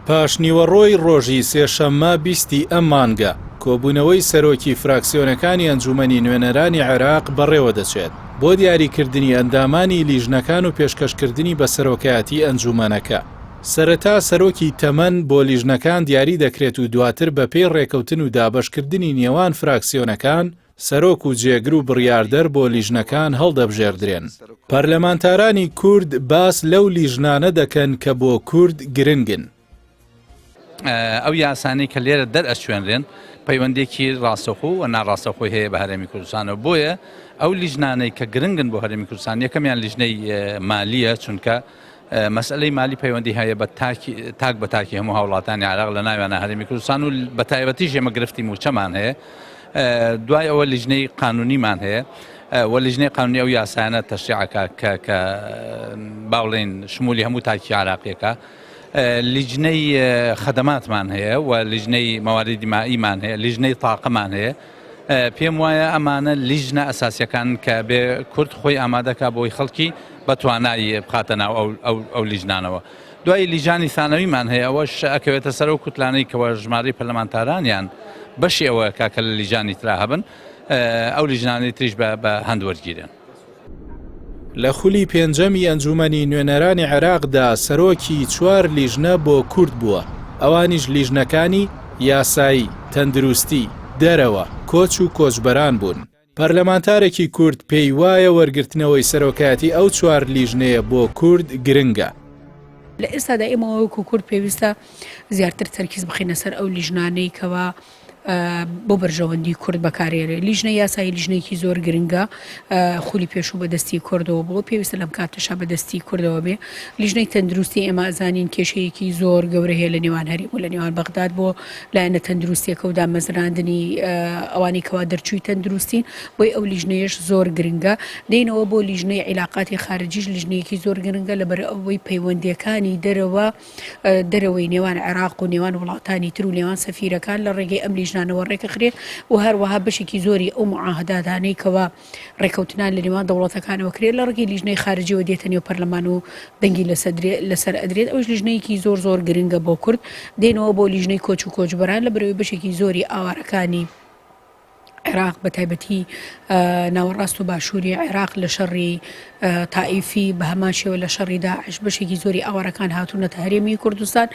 پاشنیوەڕۆی ڕۆژی سێشەممە 20 ئەم مانگە کۆبوونەوەی سەرۆکی فراکسیۆنەکانی ئەنجومەنی نوێنەرانی عێراق بەڕێوە دەچێت بۆ دیاریکردنی ئەندامانی لیژنەکان و پێشکەشکردنی بە سەرۆکایەتی ئەنجومەنەکە. سەرەتا سەرۆکی تەمەن بۆ لیژنەکان دیاری دەکرێت و دواتر بە پێی ڕێکەوتن و دابەشکردنی نێوان فراکسیۆنەکان سەرۆک و جێگر و بڕیاردەر بۆ لیژنەکان هەڵدەبژێردرێن. پەرلەمانتارانی کورد باس لەو لیژنانە دەکەن کە بۆ کورد گرنگن. ئەو یاسانەی کە لێرە دەرئەچوێنرێن پەیوەندێکی ڕاستەوخۆ و ناڕاستەخۆی هەیە بە هەرێمی کوردستانەوە. بۆیە ئەو لیژنانەی کە گرنگن بۆ هەرێمی کوردستان یەکەمیان لیژنەی مالیە، چونکە مەسئلەی مالی پەیوەندی هەیە بە تاک بە تاکی هەموو هاوڵاتانی عێراق لە ناویانە هەرێمی کوردستان و بە تایبەتیش ئێمە گرفتی موچەمان هەیە. دوای ئەوە لیژنەی قانونیمان هەیە و لیژنەی قانونی ئەو یاسانە تەشریعەکە کە باوڵێن شمولی هەموو تاکی عێراقیەکە. لیژنەی خەدەماتمان هەیە و لیژنەی مەواردی مائیمان هەیە، لیژنەی تاقەمان هەیە. پێم وایە ئەمانە لیژنە ئەساسیەکان کە بێ کورد خۆی ئامادەکە بۆی خەڵکی بە توانایی بخاتە ناو ئەو لیژنانەوە. دوای لیژانی ثانەویمان هەیە، ئەوەش ئەکەوێتە سەر و کوتلانەی کەوە ژمارەی پەرلەمانتارانیان بەشی ئەوە کاکە لە لیژانی ترا هەبن، ئەو لیژنانی تریش بە هەندوەرگیرن. لە خولی پێنجەمی ئەنجومەنی نوێنەرانی عێراقدا سەرۆکی 4 لیژنە بۆ کورد بووە. ئەوانیش لیژنەکانی یاسایی، تەندروستی، دەرەوە، کۆچ و کۆچبەران بوون. پەرلەمانتارێکی کورد پێی وایە وەرگرتنەوەی سەرۆکایەتی ئەو 4 لیژنەیە بۆ کورد گرنگە. لە ئێستادا ئێمە وەکو کورد پێویستە زیاتر تەرکیز بخینە سەر ئەو لیژنانەی کەوا بۆ بەرژەوەندی کورد بەکارێنێ. لیژنە یاسایی لیژنێکی زۆر گرنگە، خولی پێشوو بەدەستی کوردەوە بۆ پێویستە لەم کاتەشا بەدەستی کوردەوە بێ. لیژنەی تەندروستی ئێمە ئەزانین کێشەیەکی زۆر گەورە هەیە لە نێوان هەرێم و لە نێوان بەغداد بۆ لایەنە تەندروستیەکە و دامەزراندنی ئەوانی کەوا دەرچووی تەندروستین. بۆی ئەو لیژنەیەش زۆر گرنگە. دێنەوە بۆ لیژنەی عیلاقاتی خارجیش لیژنەیەکی زۆر گرنگە لەبەر ئەوەی پەیوەندیەکانی دەرەوەی نێوان عێراق و نێوان وڵاتانی تر و نێوان سەفیرەکان لە ڕێگەی ئەم لیژنانەوە ڕێکەخرێت و هەروەها بەشێکی زۆری ئەو معاهدادانەی کەوا ڕێکەوتنان لە نێوان دەوڵەتەکانەوە کرێت لە ڕێگەی لیژنەی خارجیەوە دێتە نێو پەرلەمان و دەنگی لەسەر ئەدرێت. ئەوش لیژنەیەکی زۆر گرنگە بۆ کورد. دێنەوە بۆ لیژنەی کۆچ و کۆچبەران لە بەرەوەی بەشێکی زۆری ئاوارەکانی عێراق بە تایبەتی ناوەڕاست و باشووری عێراق لە شەڕی تائیفی بە هەمان شێوە لە شەڕی داعش بەشێکی زۆری ئاوارەکان هاتوونەتە هەرێمی کوردستان.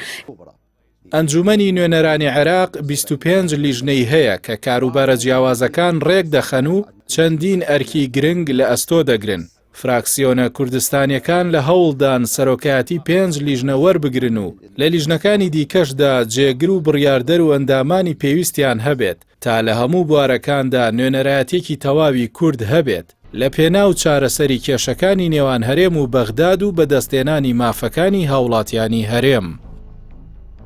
ئەنجومەنی نوێنەرانی عێراق 25 لیژنەی هەیە کە کاروبارە جیاوازەکان ڕێک دەخەن و چەندین ئەرکی گرنگ لە ئەستۆ دەگرن. فراکسیۆنە کوردستانیەکان لە هەوڵدان سەرۆکایەتی 5 لیژنە وەربگرن و لە لیژنەکانی دیکەشدا جێگر و بڕیاردەر و ئەندامانی پێویستیان هەبێت تا لە هەموو بوارەکاندا نوێنەرایەتێکی تەواوی کورد هەبێت لە پێناو چارەسەری کێشەکانی نێوان هەرێم و بەغداد و بەدەستێنانی مافەکانی هاوڵاتیانی هەرێم.